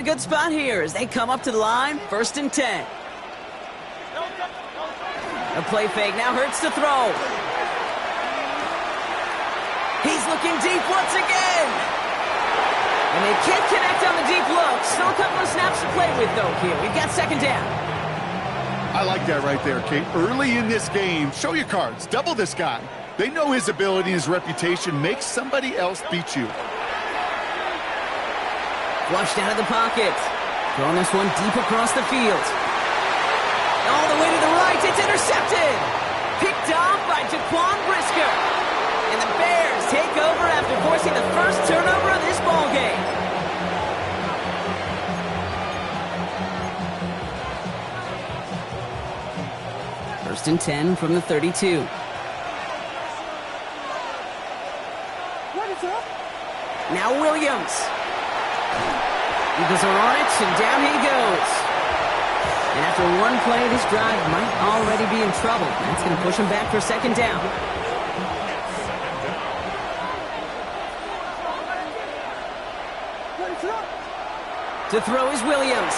A good spot here as they come up to the line, 1st and 10. A play fake, now Hurts to throw. He's looking deep once again. And they can't connect on the deep look. Still a couple of snaps to play with, though, here. We've got 2nd down. I like that right there, Kate. Early in this game, show your cards. Double this guy. They know his ability and his reputation makes somebody else beat you. Flushed out of the pocket. Throwing this one deep across the field. All the way to the right. It's intercepted. Picked off by Jaquan Brisker. And the Bears take over after forcing the first turnover of this ballgame. First and 10 from the 32. What is up? Now Williams. Eagles are on it, and down he goes. And after one play, this drive might already be in trouble. That's going to push him back for 2nd down. To throw is Williams.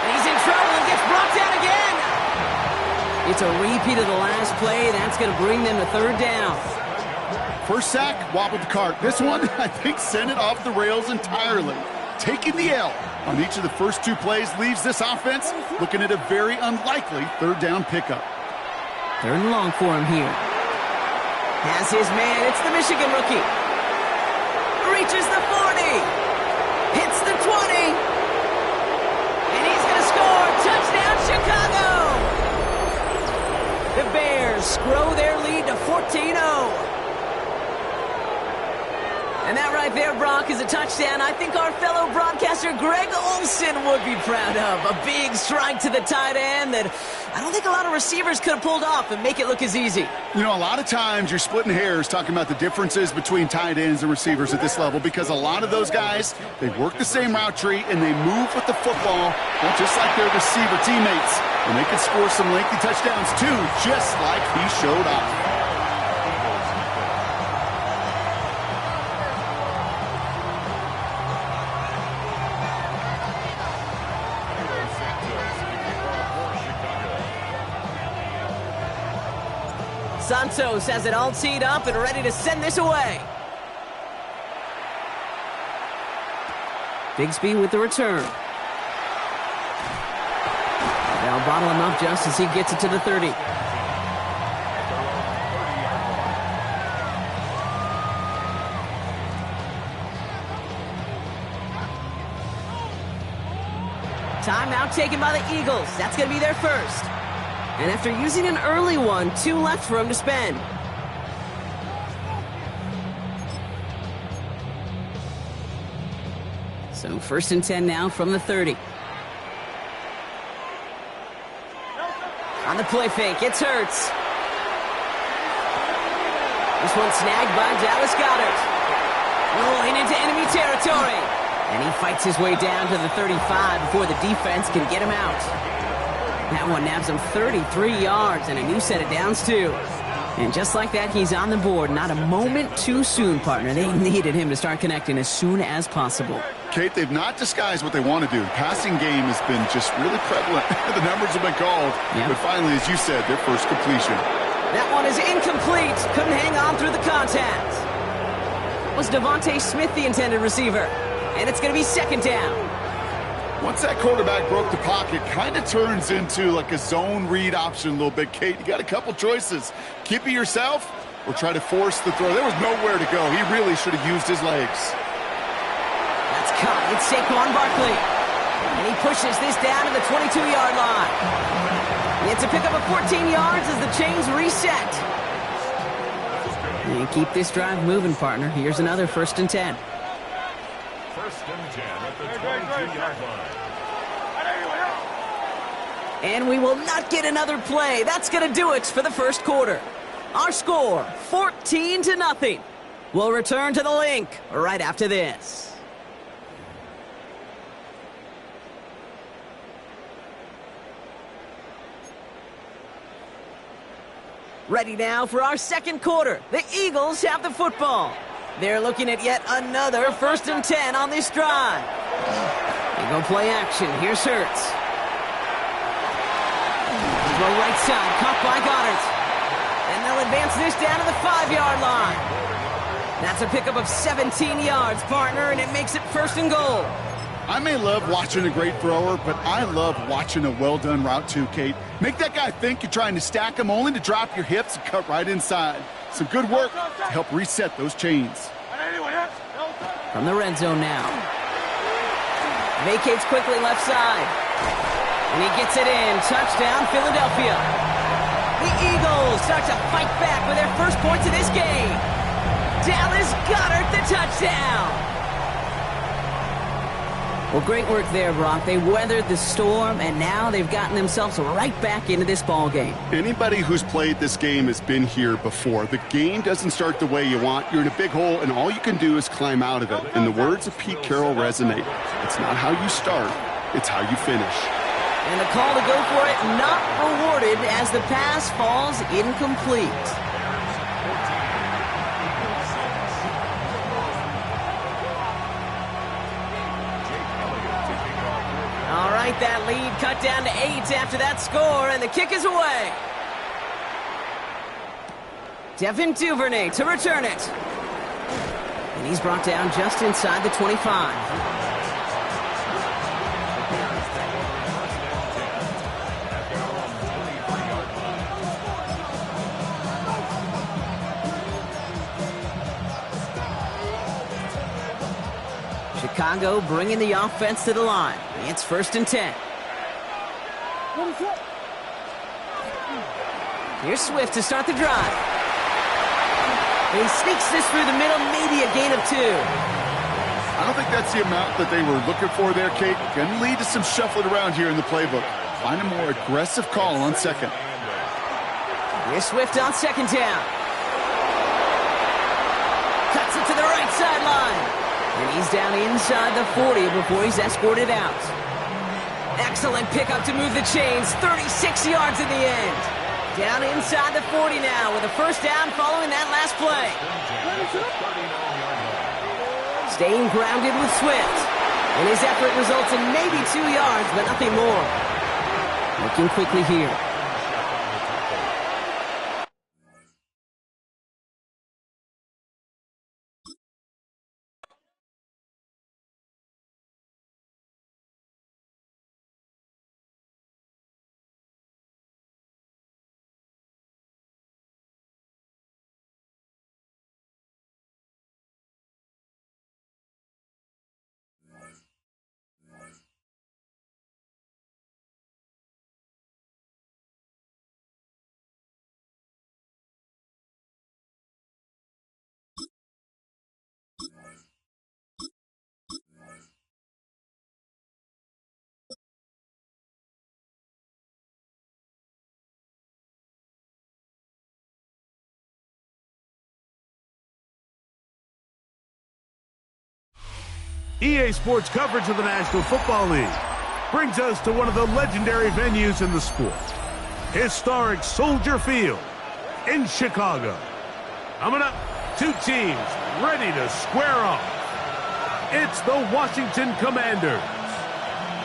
And he's in trouble and gets brought down again. It's a repeat of the last play. That's going to bring them to 3rd down. First sack, wobbled the cart. This one, I think, sent it off the rails entirely. Taking the L on each of the first 2 plays leaves this offense looking at a very unlikely 3rd down pickup. 3rd and long for him here. Has his man. It's the Michigan rookie. Reaches the 40. Hits the 20. And he's going to score. Touchdown, Chicago. The Bears grow their lead to 14-0. And that right there, Brock, is a touchdown I think our fellow broadcaster Greg Olsen would be proud of. A big strike to the tight end that I don't think a lot of receivers could have pulled off and make it look as easy. You know, a lot of times you're splitting hairs talking about the differences between tight ends and receivers at this level because a lot of those guys, they work the same route tree and they move with the football, well, just like their receiver teammates. And they can score some lengthy touchdowns too, just like he showed off. Santos has it all teed up and ready to send this away. Bigsby with the return. They'll bottle him up just as he gets it to the 30. Timeout taken by the Eagles. That's going to be their first. And after using an early one, 2 left for him to spend. So 1st and 10 now from the 30. On the play fake, it's Hurts. This one snagged by Dallas Goedert. Rolling into enemy territory. And he fights his way down to the 35 before the defense can get him out. That one nabs him 33 yards and a new set of downs, too. And just like that, he's on the board. Not a moment too soon, partner. They needed him to start connecting as soon as possible. Kate, they've not disguised what they want to do. The passing game has been just really prevalent. The numbers have been called. Yep. But finally, as you said, their first completion. That one is incomplete. Couldn't hang on through the contact. Was Devontae Smith the intended receiver? And it's going to be 2nd down. Once that quarterback broke the pocket, kind of turns into like a zone read option a little bit, Kate. You got a couple choices. Keep it yourself or try to force the throw. There was nowhere to go. He really should have used his legs. That's caught. It's Saquon Barkley. And he pushes this down to the 22-yard line. It's a pickup of 14 yards as the chains reset. And keep this drive moving, partner. Here's another 1st and 10. 1st and 10 at the 22-yard line. And we will not get another play. That's going to do it for the 1st quarter. Our score, 14-0. We'll return to the link right after this. Ready now for our 2nd quarter. The Eagles have the football. They're looking at yet another 1st and 10 on this drive. Go play action. Here's Hurts. Throw right side. Caught by Goddard. And they'll advance this down to the 5-yard line. That's a pickup of 17 yards, partner, and it makes it 1st and goal. I may love watching a great thrower, but I love watching a well-done route too, Kate. Make that guy think you're trying to stack him only to drop your hips and cut right inside. Some good work to help reset those chains. From the red zone now. Vacates quickly left side. And he gets it in. Touchdown, Philadelphia. The Eagles start to fight back with their first points of this game. Dallas Goedert, the touchdown. Well, great work there, Brock. They weathered the storm, and now they've gotten themselves right back into this ball game. Anybody who's played this game has been here before. The game doesn't start the way you want. You're in a big hole, and all you can do is climb out of it. And the words of Pete Carroll resonate. It's not how you start, it's how you finish. And the call to go for it not rewarded as the pass falls incomplete. All right, that lead cut down to 8 after that score, and the kick is away. Devin Duvernay to return it. And he's brought down just inside the 25. Chicago bringing the offense to the line. It's 1st and 10. Here's Swift to start the drive. And he sneaks this through the middle, maybe a gain of 2. I don't think that's the amount that they were looking for there, Kate. Can lead to some shuffling around here in the playbook. Find a more aggressive call on second. Here's Swift on 2nd down. Cuts it to the right sideline. And he's down inside the 40 before he's escorted out. Excellent pickup to move the chains. 36 yards in the end. Down inside the 40 now with a 1st down following that last play. Staying grounded with Swift. And his effort results in maybe 2 yards, but nothing more. Looking quickly here. EA Sports coverage of the National Football League brings us to one of the legendary venues in the sport, historic Soldier Field in Chicago. Coming up, 2 teams ready to square off. It's the Washington Commanders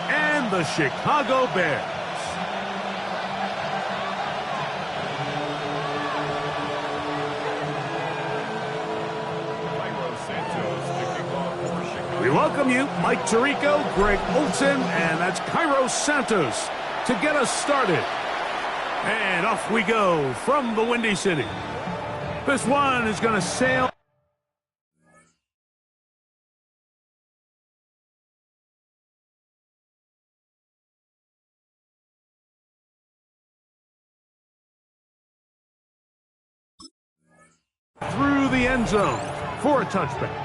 and the Chicago Bears. We welcome you, Mike Tirico, Greg Olson, and that's Cairo Santos to get us started. And off we go from the Windy City. This one is going to sail. Through the end zone for a touchback.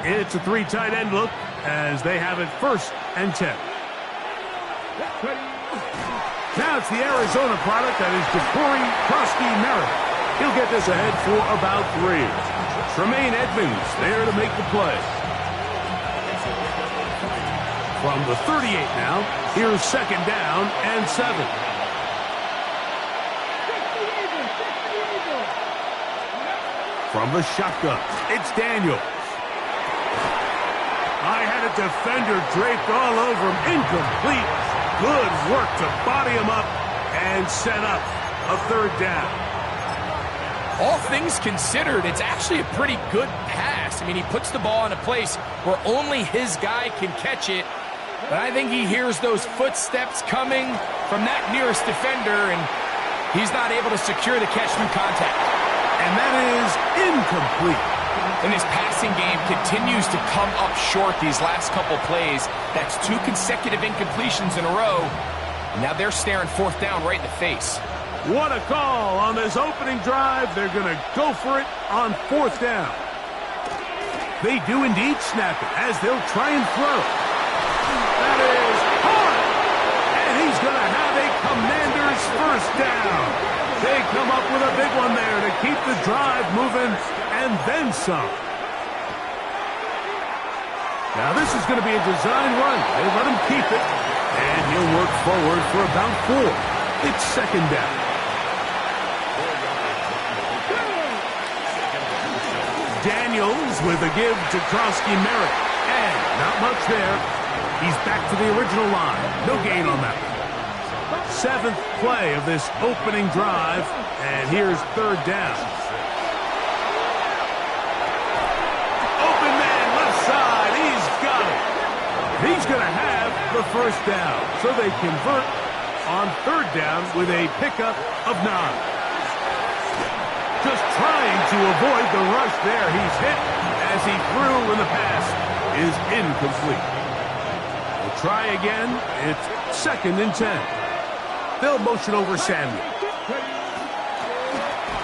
It's a 3 tight end look as they have it 1st and 10. Now it's the Arizona product that is Ja'Cory Krosky-Merritt. He'll get this ahead for about 3. Tremaine Edmonds there to make the play. From the 38 now, here's 2nd down and 7. From the shotgun, it's Daniels. I had a defender draped all over him. Incomplete. Good work to body him up and set up a third down. All things considered, it's actually a pretty good pass. I mean, he puts the ball in a place where only his guy can catch it. But I think he hears those footsteps coming from that nearest defender, and he's not able to secure the catch through contact. And that is incomplete. And his passing game continues to come up short these last couple plays. That's 2 consecutive incompletions in a row. And now they're staring fourth down right in the face. What a call on this opening drive. They're going to go for it on fourth down. They do indeed snap it as they'll try and throw. That is hard. And he's going to have a Commander's first down. They come up with a big one there to keep the drive moving and then some. Now this is going to be a design run. They let him keep it. And he'll work forward for about 4. It's second down. Daniels with a give to Krosky-Merritt. And not much there. He's back to the original line. No gain on that one. 7th play of this opening drive. And here's third down. Open man, left side. He's got it. He's going to have the first down. So they convert on third down with a pickup of 9. Just trying to avoid the rush there. He's hit as he threw, and the pass is incomplete. We'll try again. It's 2nd and 10. They'll motion over Samuel.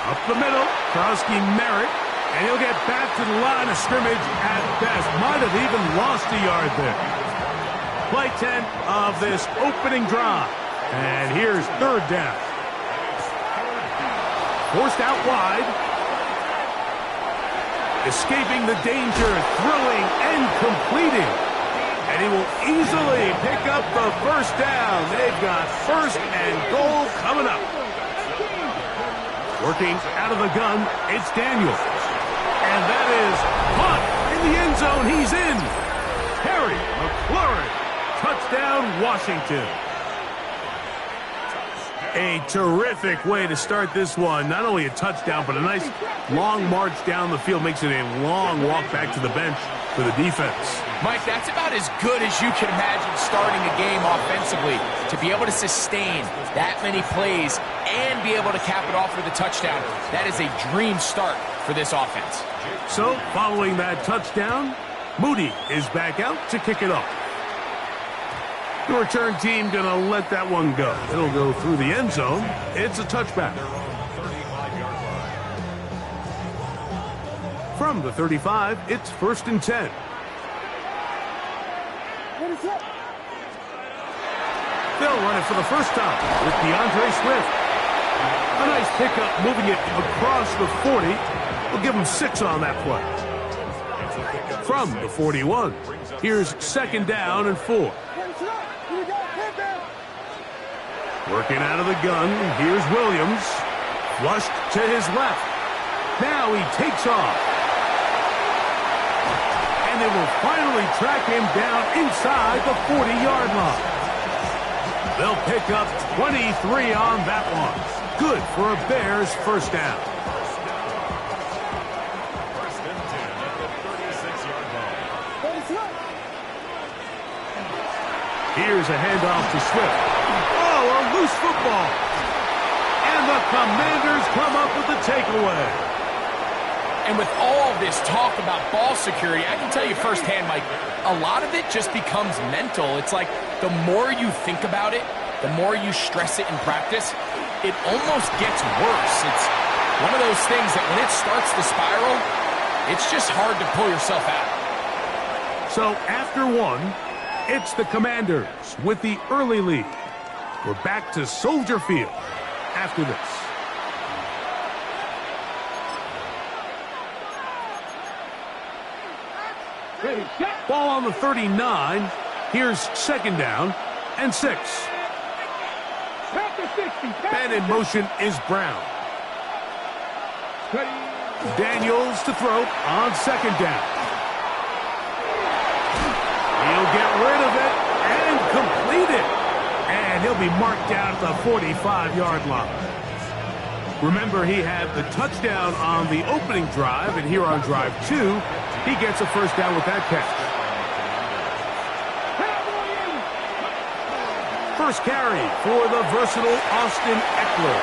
Up the middle, Krosky-Merritt, and he'll get back to the line of scrimmage at best. Might have even lost a yard there. Play 10 of this opening drive. And here's third down. Forced out wide. Escaping the danger, throwing and completing. And he will easily pick up the first down. They've got first and goal coming up. Working out of the gun, it's Daniels. And that is caught in the end zone. He's in. Harry McLaurin. Touchdown, Washington. A terrific way to start this one. Not only a touchdown, but a nice long march down the field. Makes it a long walk back to the bench for the defense. Mike, that's about as good as you can imagine starting a game offensively. To be able to sustain that many plays and be able to cap it off with a touchdown, that is a dream start for this offense. So, following that touchdown, Moody is back out to kick it off. The return team going to let that one go. It'll go through the end zone. It's a touchback. From the 35, it's 1st and 10. What is that? They'll run it for the first time with DeAndre Swift. A nice pickup, moving it across the 40. We'll give him 6 on that play. From the 41, here's 2nd down and 4. Working out of the gun, here's Williams. Flushed to his left. Now he takes off. And they will finally track him down inside the 40-yard line. They'll pick up 23 on that one. Good for a Bears first down. First and 10 at the 36-yard line. Here's a handoff to Swift. Oh, a loose football. And the Commanders come up with the takeaway. And with all this talk about ball security, I can tell you firsthand, Mike, a lot of it just becomes mental. It's like the more you think about it, the more you stress it in practice, it almost gets worse. It's one of those things that when it starts to spiral, it's just hard to pull yourself out. So after one, it's the Commanders with the early lead. We're back to Soldier Field after this. Ball on the 39. Here's 2nd down and 6. And in motion is Brown. Daniels to throw on second down. He'll get rid of it and complete it. And he'll be marked down at the 45-yard line. Remember, he had the touchdown on the opening drive, and here on drive 2, he gets a first down with that catch. First carry for the versatile Austin Eckler.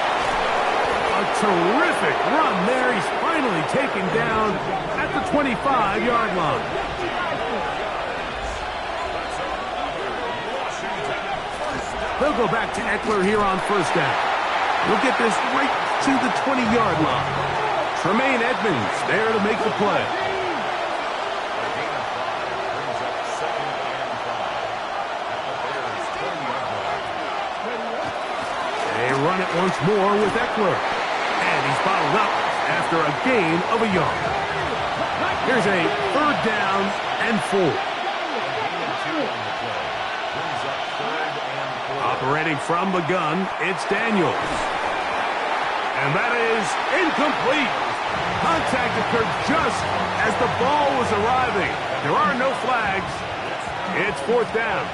A terrific run there. He's finally taken down at the 25-yard line. They'll go back to Eckler here on first down. We'll get this right to the 20-yard line. Tremaine Edmonds there to make the play. They run it once more with Eckler. And he's bottled up after a gain of a yard. Here's a third down and 4. Operating from the gun, it's Daniels. And that is incomplete. Contact occurred just as the ball was arriving. There are no flags. It's fourth down.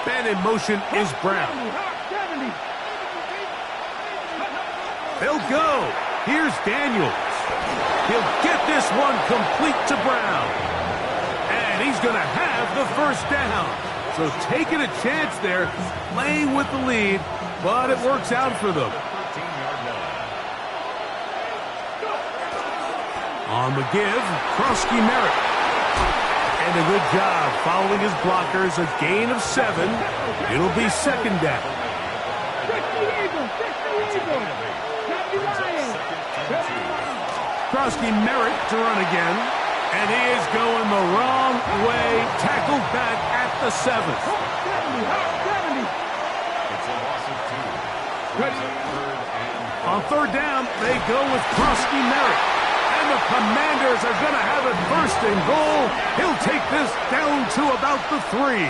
Man in motion is Brown. They'll go. Here's Daniels. He'll get this one complete to Brown. And he's going to have the first down. So taking a chance there, playing with the lead, but it works out for them. On the give, Krosky Merritt. And a good job following his blockers, a gain of 7. It'll be second down. Krosky Merritt to run again. And he is going the wrong way. Tackled back at the 7. On third down, they go with Krosky Merritt. And the Commanders are going to have it first and goal. He'll take this down to about the 3.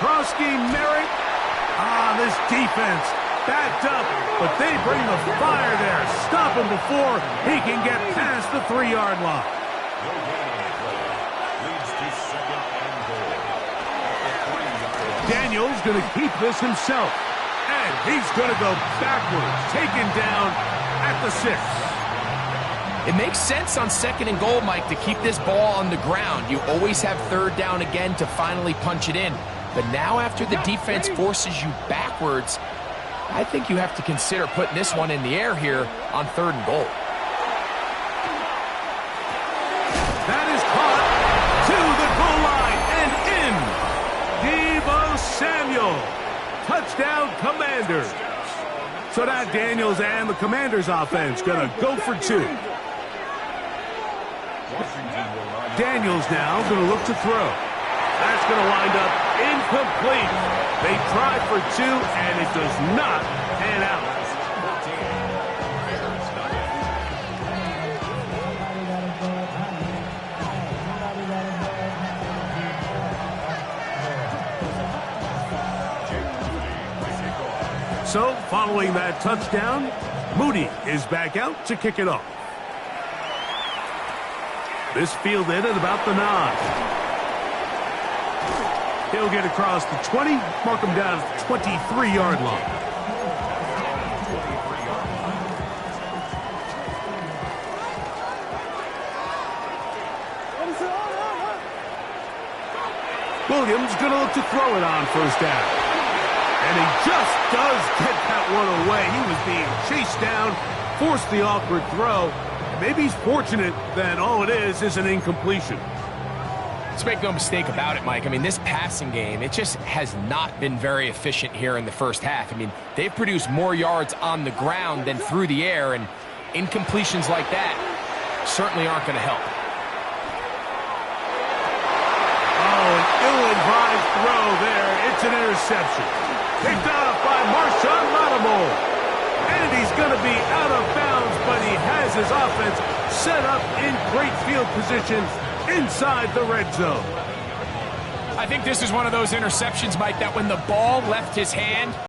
Krosky Merritt. This defense backed up, but they bring the fire there. Stop him before he can get past the 3-yard line. Daniels going to keep this himself, and he's going to go backwards, taken down at the 6. It makes sense on second and goal, Mike, to keep this ball on the ground. You always have third down again to finally punch it in. But now after the defense forces you backwards, I think you have to consider putting this one in the air here on third and goal. That is caught to the goal line and in. Deebo Samuel. Touchdown, Commanders. So now Daniels and the Commanders offense going to go for 2. Daniels now going to look to throw. That's going to wind up incomplete. They tried for 2, and it does not pan out. So, following that touchdown, Moody is back out to kick it off. This fielded at about the 9. He'll get across the 20, mark him down at the 23-yard line. Williams going to look to throw it on first down. And he just does get that one away. He was being chased down, forced the awkward throw. Maybe he's fortunate that all it is an incompletion. Let's make no mistake about it, Mike. I mean, this passing game, it just has not been very efficient here in the first half. I mean, they've produced more yards on the ground than through the air, and incompletions like that certainly aren't going to help. Oh, an ill-advised throw there. It's an interception. Picked off by Marshawn Lattimore. And he's going to be out of bounds, but his offense set up in great field positions inside the red zone. I think this is one of those interceptions, Mike, that when the ball left his hand,